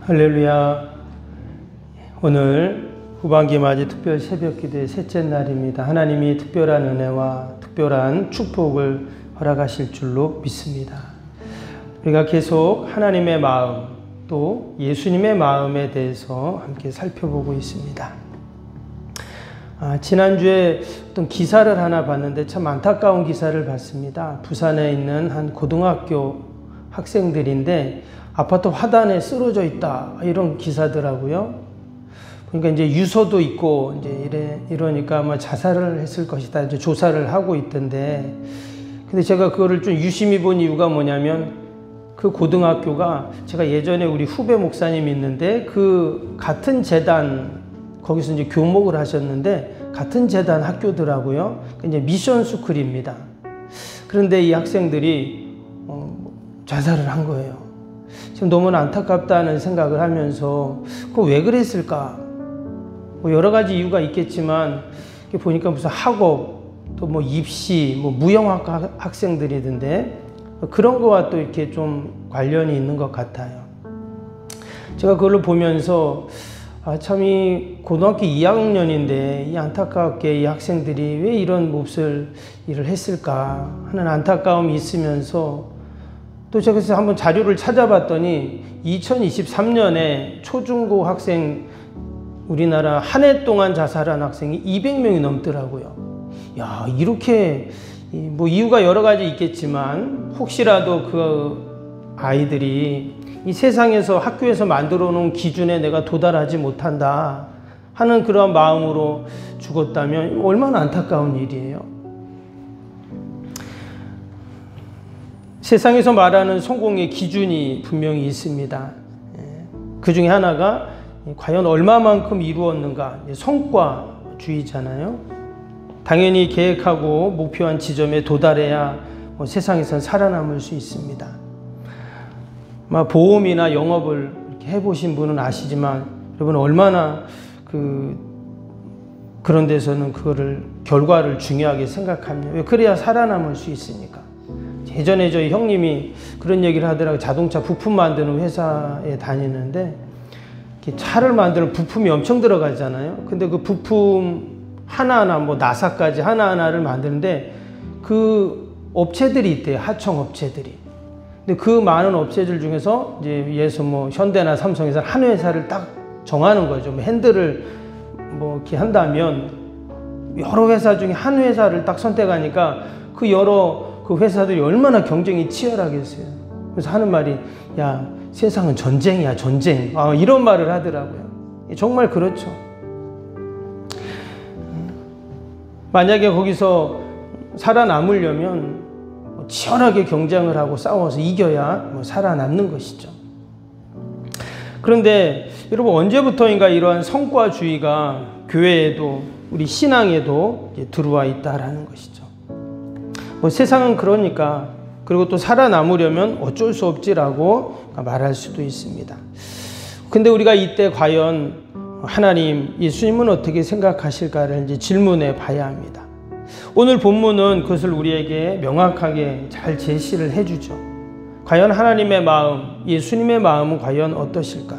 할렐루야. 오늘 후반기 맞이 특별 새벽기도의 셋째 날입니다. 하나님이 특별한 은혜와 특별한 축복을 허락하실 줄로 믿습니다. 우리가 계속 하나님의 마음 또 예수님의 마음에 대해서 함께 살펴보고 있습니다. 지난주에 어떤 기사를 하나 봤는데 참 안타까운 기사를 봤습니다. 부산에 있는 한 고등학교 학생들인데 아파트 화단에 쓰러져 있다 이런 기사더라고요. 그러니까 이제 유서도 있고 이제 이러니까 아마 자살을 했을 것이다 이제 조사를 하고 있던데, 근데 제가 그거를 좀 유심히 본 이유가 뭐냐면 그 고등학교가 제가 예전에 우리 후배 목사님이 있는데 그 같은 재단 거기서 이제 교목을 하셨는데 같은 재단 학교더라고요. 이제 미션 스쿨입니다. 그런데 이 학생들이 자살을 한 거예요. 지금 너무나 안타깝다는 생각을 하면서 그거 왜 그랬을까? 뭐 여러 가지 이유가 있겠지만 보니까 무슨 학업 또 뭐 입시 뭐 무용학과 학생들이던데 그런 거와 또 이렇게 좀 관련이 있는 것 같아요. 제가 그걸로 보면서 참 이 고등학교 2학년인데 이 안타깝게 이 학생들이 왜 이런 몹쓸 일을 했을까 하는 안타까움이 있으면서 또 제가 그래서 한번 자료를 찾아봤더니 2023년에 초중고 학생 우리나라 한 해 동안 자살한 학생이 200명이 넘더라고요. 야, 이렇게 뭐 이유가 여러 가지 있겠지만 혹시라도 그 아이들이 이 세상에서 학교에서 만들어 놓은 기준에 내가 도달하지 못한다 하는 그런 마음으로 죽었다면 얼마나 안타까운 일이에요. 세상에서 말하는 성공의 기준이 분명히 있습니다. 그 중에 하나가 과연 얼마만큼 이루었는가, 성과주의잖아요. 당연히 계획하고 목표한 지점에 도달해야 세상에선 살아남을 수 있습니다. 보험이나 영업을 이렇게 해보신 분은 아시지만 여러분 얼마나 그런 데서는 그거를 결과를 중요하게 생각합니다. 왜 그래야 살아남을 수 있으니까. 예전에 저희 형님이 그런 얘기를 하더라고요. 자동차 부품 만드는 회사에 다니는데 차를 만드는 부품이 엄청 들어가잖아요. 근데 그 부품 하나하나 뭐 나사까지 하나하나를 만드는데 그 업체들이 있대요. 하청 업체들이. 근데 그 많은 업체들 중에서 이제 예서 뭐 현대나 삼성에서 한 회사를 딱 정하는 거죠. 뭐 핸들을 뭐 이렇게 한다면 여러 회사 중에 한 회사를 딱 선택하니까 그 여러 그 회사들이 얼마나 경쟁이 치열하겠어요. 그래서 하는 말이 야, 세상은 전쟁이야, 전쟁. 이런 말을 하더라고요. 정말 그렇죠. 만약에 거기서 살아남으려면 치열하게 경쟁을 하고 싸워서 이겨야 살아남는 것이죠. 그런데 여러분 언제부터인가 이러한 성과주의가 교회에도 우리 신앙에도 들어와 있다라는 것이죠. 세상은 그러니까, 그리고 또 살아남으려면 어쩔 수 없지라고 말할 수도 있습니다. 근데 우리가 이때 과연 하나님, 예수님은 어떻게 생각하실까를 이제 질문해 봐야 합니다. 오늘 본문은 그것을 우리에게 명확하게 잘 제시를 해주죠. 과연 하나님의 마음, 예수님의 마음은 과연 어떠실까?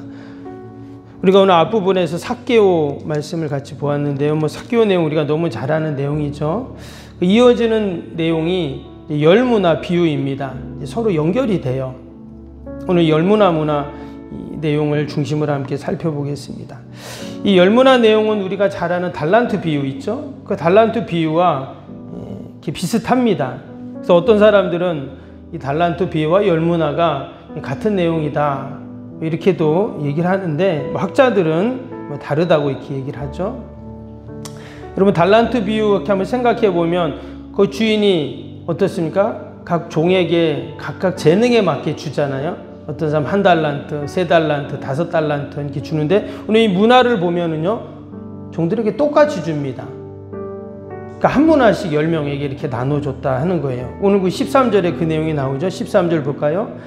우리가 오늘 앞부분에서 삭개오 말씀을 같이 보았는데요. 삭개오 내용 우리가 너무 잘 아는 내용이죠. 이어지는 내용이 열무나 비유입니다. 서로 연결이 돼요. 오늘 열무나 문화 내용을 중심으로 함께 살펴보겠습니다. 이 열무나 내용은 우리가 잘 아는 달란트 비유 있죠? 그 달란트 비유와 이렇게 비슷합니다. 그래서 어떤 사람들은 이 달란트 비유와 열무나가 같은 내용이다 이렇게도 얘기를 하는데 학자들은 다르다고 이렇게 얘기를 하죠. 여러분 달란트 비유 이렇게 한번 생각해 보면 그 주인이 어떻습니까? 각 종에게 각각 재능에 맞게 주잖아요. 어떤 사람 1달란트, 3달란트, 5달란트 이렇게 주는데 오늘 이 문화를 보면은요 종들에게 똑같이 줍니다. 그러니까 한 문화씩 10명에게 이렇게 나눠줬다 하는 거예요. 오늘 그 13절에 그 내용이 나오죠. 13절 볼까요?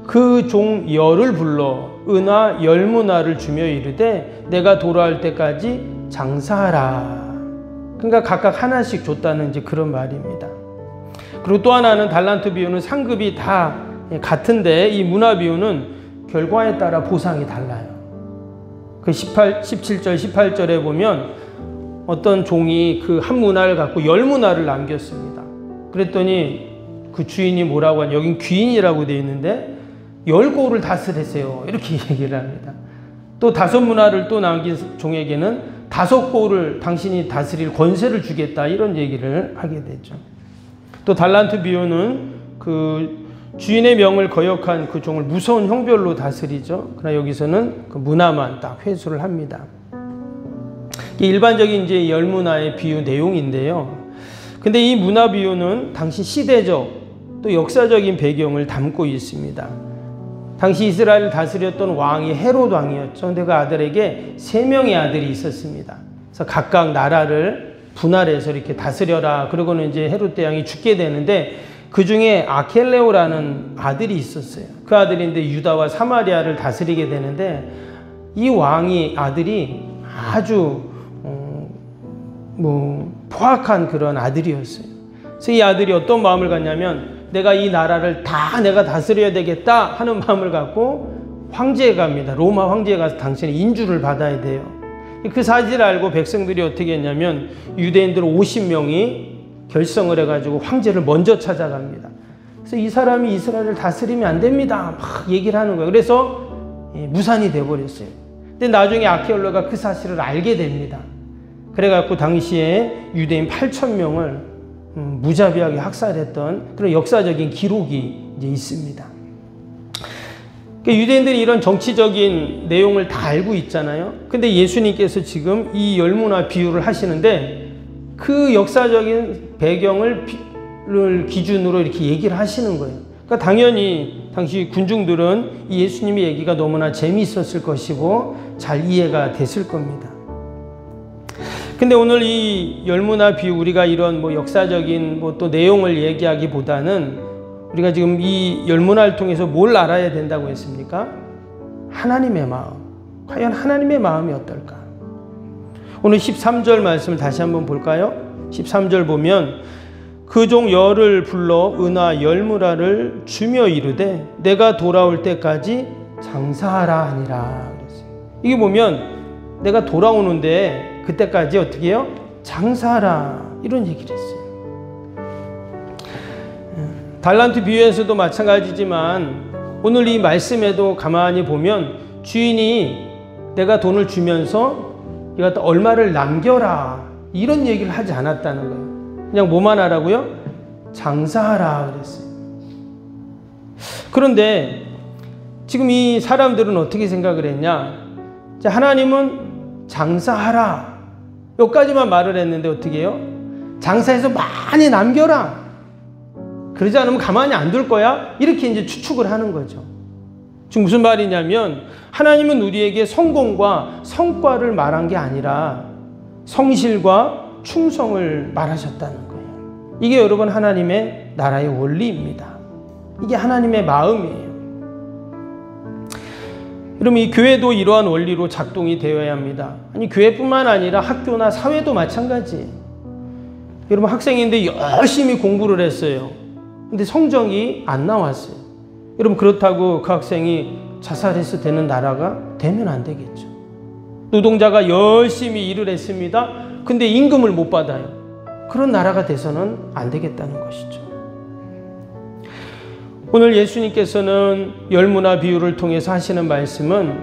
그 종 열을 불러 은하 10문화를 주며 이르되 내가 돌아올 때까지 장사하라. 그러니까 각각 하나씩 줬다는 이제 그런 말입니다. 그리고 또 하나는 달란트 비유는 상급이 다 같은데 이 문화 비유는 결과에 따라 보상이 달라요. 그 17절, 18절에 보면 어떤 종이 그 한 문화를 갖고 10문화를 남겼습니다. 그랬더니 그 주인이 뭐라고 하냐, 여긴 귀인이라고 되어 있는데 10고를 다스리세요, 이렇게 얘기를 합니다. 또 5문화를 또 남긴 종에게는 5고를 당신이 다스릴 권세를 주겠다, 이런 얘기를 하게 되죠. 또 달란트 비유는 그 주인의 명을 거역한 그 종을 무서운 형벌로 다스리죠. 그러나 여기서는 그 문화만 딱 회수를 합니다. 일반적인 이제 10문화의 비유 내용인데요. 근데 이 문화 비유는 당시 시대적 또 역사적인 배경을 담고 있습니다. 당시 이스라엘을 다스렸던 왕이 헤롯 왕이었죠. 근데 그 아들에게 3명의 아들이 있었습니다. 그래서 각각 나라를 분할해서 이렇게 다스려라. 그러고는 이제 헤롯 대왕이 죽게 되는데 그 중에 아켈레오라는 아들이 있었어요. 그 아들인데 유다와 사마리아를 다스리게 되는데 이 왕이 아들이 아주 포악한 그런 아들이었어요. 그래서 이 아들이 어떤 마음을 갖냐면 내가 이 나라를 다 내가 다스려야 되겠다 하는 마음을 갖고 황제에 갑니다. 로마 황제에 가서 당신의 인주를 받아야 돼요. 그 사실을 알고 백성들이 어떻게 했냐면 유대인들 50명이 결성을 해가지고 황제를 먼저 찾아갑니다. 그래서 이 사람이 이스라엘을 다스리면 안 됩니다, 막 얘기를 하는 거예요. 그래서 무산이 돼버렸어요. 근데 나중에 아케올로가 그 사실을 알게 됩니다. 그래갖고 당시에 유대인 8,000명을 무자비하게 학살했던 그런 역사적인 기록이 이제 있습니다. 그러니까 유대인들이 이런 정치적인 내용을 다 알고 있잖아요. 근데 예수님께서 지금 이 10문화 비유를 하시는데 그 역사적인 배경을 기준으로 이렇게 얘기를 하시는 거예요. 그러니까 당연히 당시 군중들은 이 예수님의 얘기가 너무나 재미있었을 것이고 잘 이해가 됐을 겁니다. 근데 오늘 이 10문화 비유, 우리가 이런 역사적인 또 내용을 얘기하기보다는 우리가 지금 이 10문화를 통해서 뭘 알아야 된다고 했습니까? 하나님의 마음. 과연 하나님의 마음이 어떨까? 오늘 13절 말씀을 다시 한번 볼까요? 13절 보면 그 종 열을 불러 은하 10문화를 주며 이르되 내가 돌아올 때까지 장사하라 하니라 그랬어요. 이게 보면 내가 돌아오는데 그때까지 어떻게 해요? 장사하라, 이런 얘기를 했어요. 달란트 비유에서도 마찬가지지만 오늘 이 말씀에도 가만히 보면 주인이 내가 돈을 주면서 이거 얼마를 남겨라, 이런 얘기를 하지 않았다는 거예요. 그냥 뭐만 하라고요? 장사하라 그랬어요. 그런데 지금 이 사람들은 어떻게 생각을 했냐? 하나님은 장사하라, 여기까지만 말을 했는데 어떻게 해요? 장사해서 많이 남겨라, 그러지 않으면 가만히 안 둘 거야, 이렇게 이제 추측을 하는 거죠. 지금 무슨 말이냐면 하나님은 우리에게 성공과 성과를 말한 게 아니라 성실과 충성을 말하셨다는 거예요. 이게 여러분 하나님의 나라의 원리입니다. 이게 하나님의 마음이에요. 그럼 이 교회도 이러한 원리로 작동이 되어야 합니다. 아니, 교회뿐만 아니라 학교나 사회도 마찬가지. 여러분 학생인데 열심히 공부를 했어요. 근데 성적이 안 나왔어요. 여러분 그렇다고 그 학생이 자살해서 되는 나라가 되면 안 되겠죠. 노동자가 열심히 일을 했습니다. 근데 임금을 못 받아요. 그런 나라가 돼서는 안 되겠다는 것이죠. 오늘 예수님께서는 10문화 비유를 통해서 하시는 말씀은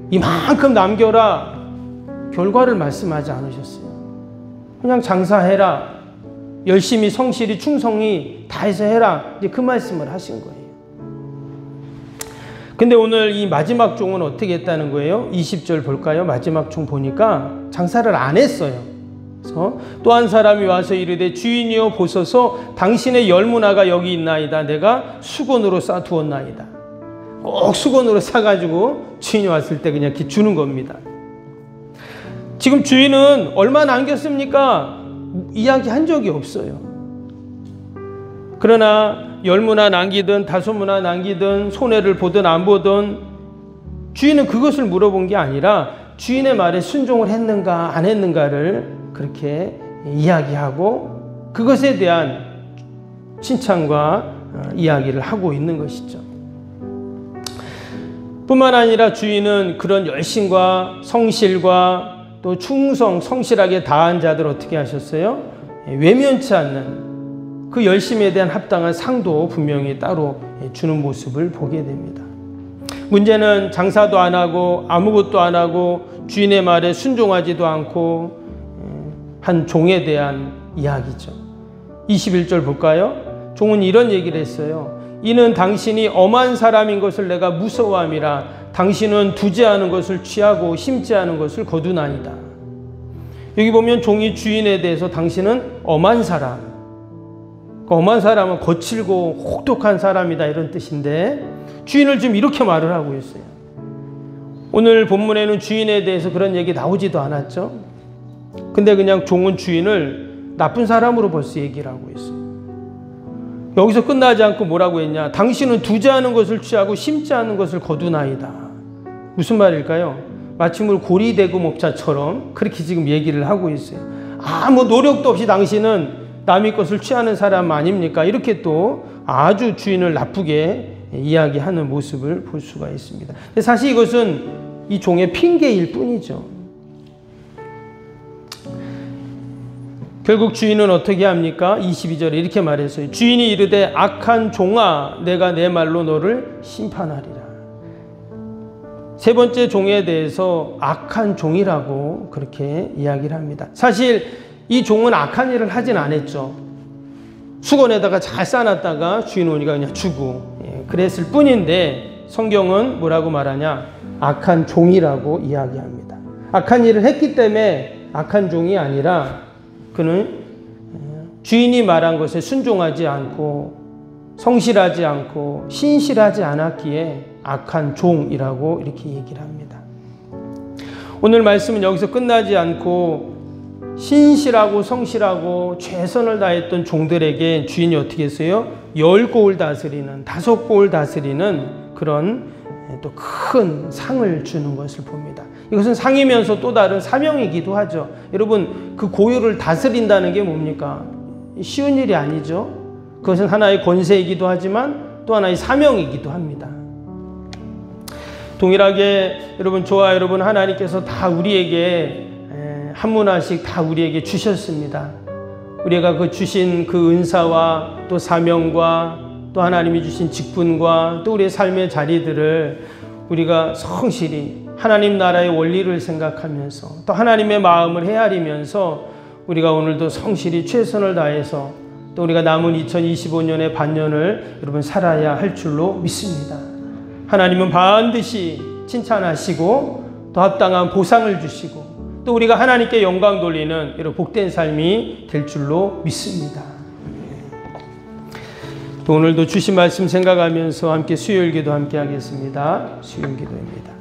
이만큼 남겨라, 결과를 말씀하지 않으셨어요. 그냥 장사해라, 열심히 성실히 충성히 다해서 해라, 이제 그 말씀을 하신 거예요. 근데 오늘 이 마지막 종은 어떻게 했다는 거예요? 20절 볼까요? 마지막 종 보니까 장사를 안 했어요. 그래서 또 한 사람이 와서 이르되 주인이여 보소서 당신의 10문화가 여기 있나이다. 내가 수건으로 싸두었나이다. 꼭 수건으로 싸가지고 주인이 왔을 때 그냥 이렇게 주는 겁니다. 지금 주인은 얼마 남겼습니까? 이야기한 적이 없어요. 그러나 10문화 남기든 5문화 남기든 손해를 보든 안 보든 주인은 그것을 물어본 게 아니라 주인의 말에 순종을 했는가 안 했는가를 그렇게 이야기하고 그것에 대한 칭찬과 이야기를 하고 있는 것이죠. 뿐만 아니라 주인은 그런 열심과 성실과 또 충성, 성실하게 다한 자들 어떻게 하셨어요? 외면치 않는 그 열심에 대한 합당한 상도 분명히 따로 주는 모습을 보게 됩니다. 문제는 장사도 안 하고 아무것도 안 하고 주인의 말에 순종하지도 않고 한 종에 대한 이야기죠. 21절 볼까요? 종은 이런 얘기를 했어요. 이는 당신이 엄한 사람인 것을 내가 무서워함이라. 당신은 두지 않은 것을 취하고 심지 않은 것을 거두나이다. 여기 보면 종이 주인에 대해서 당신은 엄한 사람, 엄한 사람은 거칠고 혹독한 사람이다 이런 뜻인데 주인을 지금 이렇게 말을 하고 있어요. 오늘 본문에는 주인에 대해서 그런 얘기 나오지도 않았죠. 근데 그냥 종은 주인을 나쁜 사람으로 벌써 얘기를 하고 있어요. 여기서 끝나지 않고 뭐라고 했냐? 당신은 두지 않은 것을 취하고 심지 않은 것을 거두나이다. 무슨 말일까요? 마치 고리대금 목자처럼 그렇게 지금 얘기를 하고 있어요. 아무 노력도 없이 당신은 남의 것을 취하는 사람 아닙니까? 이렇게 또 아주 주인을 나쁘게 이야기하는 모습을 볼 수가 있습니다. 근데 사실 이것은 이 종의 핑계일 뿐이죠. 결국 주인은 어떻게 합니까? 22절에 이렇게 말했어요. 주인이 이르되 악한 종아 내가 내 말로 너를 심판하리라. 세 번째 종에 대해서 악한 종이라고 그렇게 이야기를 합니다. 사실 이 종은 악한 일을 하진 않았죠. 수건에다가 잘 싸놨다가 주인 오니까 그냥 주고 그랬을 뿐인데 성경은 뭐라고 말하냐? 악한 종이라고 이야기합니다. 악한 일을 했기 때문에 악한 종이 아니라 그는 주인이 말한 것에 순종하지 않고 성실하지 않고 신실하지 않았기에 악한 종이라고 이렇게 얘기를 합니다. 오늘 말씀은 여기서 끝나지 않고 신실하고 성실하고 최선을 다했던 종들에게 주인이 어떻게 했어요? 10고을 다스리는, 5고을 다스리는 그런 또 큰 상을 주는 것을 봅니다. 이것은 상이면서 또 다른 사명이기도 하죠. 여러분, 그 고유를 다스린다는 게 뭡니까? 쉬운 일이 아니죠. 그것은 하나의 권세이기도 하지만 또 하나의 사명이기도 합니다. 동일하게 여러분, 저와 여러분 하나님께서 다 우리에게 한 문화씩 다 우리에게 주셨습니다. 우리가 그 주신 그 은사와 또 사명과 또 하나님이 주신 직분과 또 우리의 삶의 자리들을 우리가 성실히 하나님 나라의 원리를 생각하면서 또 하나님의 마음을 헤아리면서 우리가 오늘도 성실히 최선을 다해서 또 우리가 남은 2025년의 반년을 여러분 살아야 할 줄로 믿습니다. 하나님은 반드시 칭찬하시고 또 합당한 보상을 주시고 또 우리가 하나님께 영광 돌리는 이런 복된 삶이 될 줄로 믿습니다. 또 오늘도 주신 말씀 생각하면서 함께 수요일기도 함께 하겠습니다. 수요일기도입니다.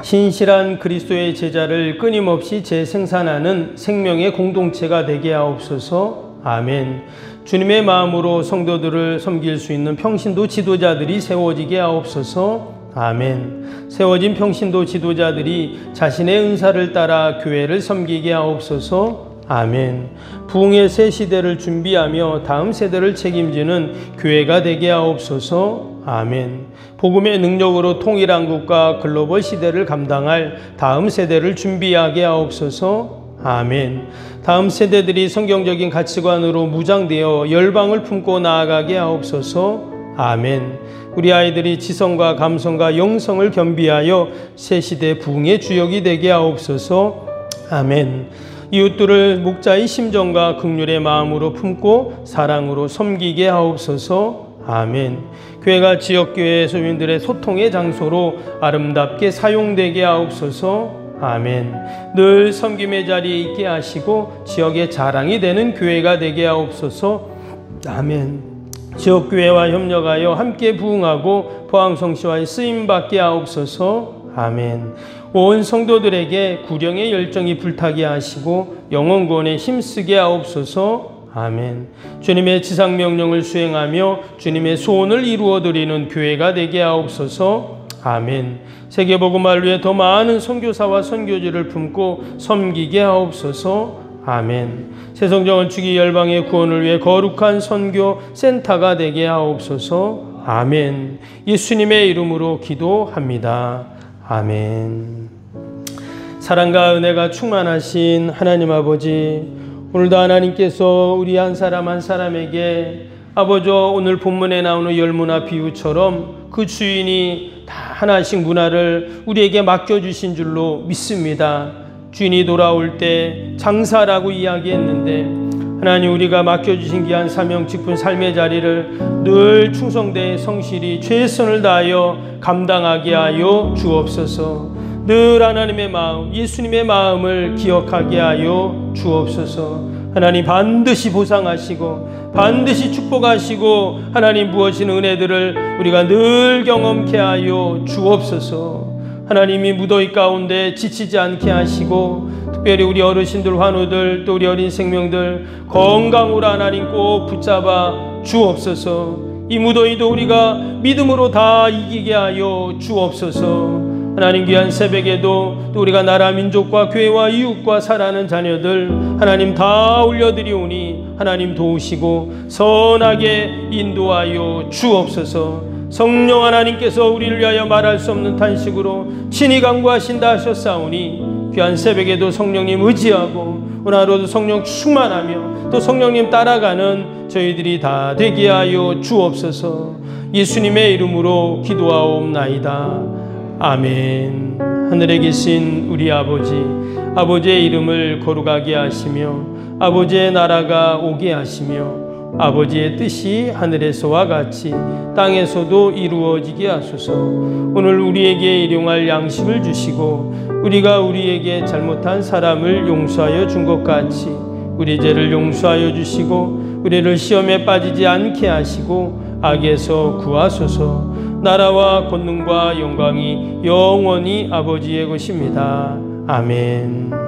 신실한 그리스도의 제자를 끊임없이 재생산하는 생명의 공동체가 되게 하옵소서. 아멘. 주님의 마음으로 성도들을 섬길 수 있는 평신도 지도자들이 세워지게 하옵소서. 아멘. 세워진 평신도 지도자들이 자신의 은사를 따라 교회를 섬기게 하옵소서. 아멘. 부흥의 새 시대를 준비하며 다음 세대를 책임지는 교회가 되게 하옵소서. 아멘. 복음의 능력으로 통일한 국가 글로벌 시대를 감당할 다음 세대를 준비하게 하옵소서. 아멘. 다음 세대들이 성경적인 가치관으로 무장되어 열방을 품고 나아가게 하옵소서. 아멘. 우리 아이들이 지성과 감성과 영성을 겸비하여 새 시대 부흥의 주역이 되게 하옵소서. 아멘. 이웃들을 목자의 심정과 긍휼의 마음으로 품고 사랑으로 섬기게 하옵소서. 아멘. 교회가 지역교회 소민들의 소통의 장소로 아름답게 사용되게 하옵소서. 아멘. 늘 섬김의 자리에 있게 하시고 지역의 자랑이 되는 교회가 되게 하옵소서. 아멘. 지역교회와 협력하여 함께 부흥하고 포항성시와의 쓰임받게 하옵소서. 아멘. 온 성도들에게 구령의 열정이 불타게 하시고 영혼구원에 힘쓰게 하옵소서. 아멘. 주님의 지상명령을 수행하며 주님의 소원을 이루어드리는 교회가 되게 하옵소서. 아멘. 세계복음화를 위해 더 많은 선교사와 선교지를 품고 섬기게 하옵소서. 아멘. 새성정원 축이 열방의 구원을 위해 거룩한 선교 센터가 되게 하옵소서. 아멘. 예수님의 이름으로 기도합니다. 아멘. 사랑과 은혜가 충만하신 하나님 아버지, 오늘도 하나님께서 우리 한 사람 한 사람에게 아버지 오늘 본문에 나오는 열문화 비유처럼 그 주인이 다 하나씩 문화를 우리에게 맡겨주신 줄로 믿습니다. 주인이 돌아올 때 장사라고 이야기했는데 하나님, 우리가 맡겨주신 귀한 사명 직분 삶의 자리를 늘 충성되이 성실히 최선을 다하여 감당하게 하여 주옵소서. 늘 하나님의 마음, 예수님의 마음을 기억하게 하여 주옵소서. 하나님 반드시 보상하시고 반드시 축복하시고 하나님 부어주신 은혜들을 우리가 늘 경험케 하여 주옵소서. 하나님이 무더위 가운데 지치지 않게 하시고 특별히 우리 어르신들, 환우들, 또 우리 어린 생명들 건강으로 하나님 꼭 붙잡아 주옵소서. 이 무더위도 우리가 믿음으로 다 이기게 하여 주옵소서. 하나님, 귀한 새벽에도 또 우리가 나라 민족과 교회와 이웃과 사랑하는 자녀들 하나님 다 올려드리오니 하나님 도우시고 선하게 인도하여 주옵소서. 성령 하나님께서 우리를 위하여 말할 수 없는 탄식으로 친히 간구하신다 하셨사오니 귀한 새벽에도 성령님 의지하고 오늘 하루도 성령 충만하며 또 성령님 따라가는 저희들이 다 되게 하여 주옵소서. 예수님의 이름으로 기도하옵나이다. 아멘. 하늘에 계신 우리 아버지, 아버지의 이름을 거룩하게 하시며 아버지의 나라가 오게 하시며 아버지의 뜻이 하늘에서와 같이 땅에서도 이루어지게 하소서. 오늘 우리에게 일용할 양식을 주시고 우리가 우리에게 잘못한 사람을 용서하여 준 것 같이 우리 죄를 용서하여 주시고 우리를 시험에 빠지지 않게 하시고 악에서 구하소서. 나라와 권능과 영광이 영원히 아버지의 것입니다. 아멘.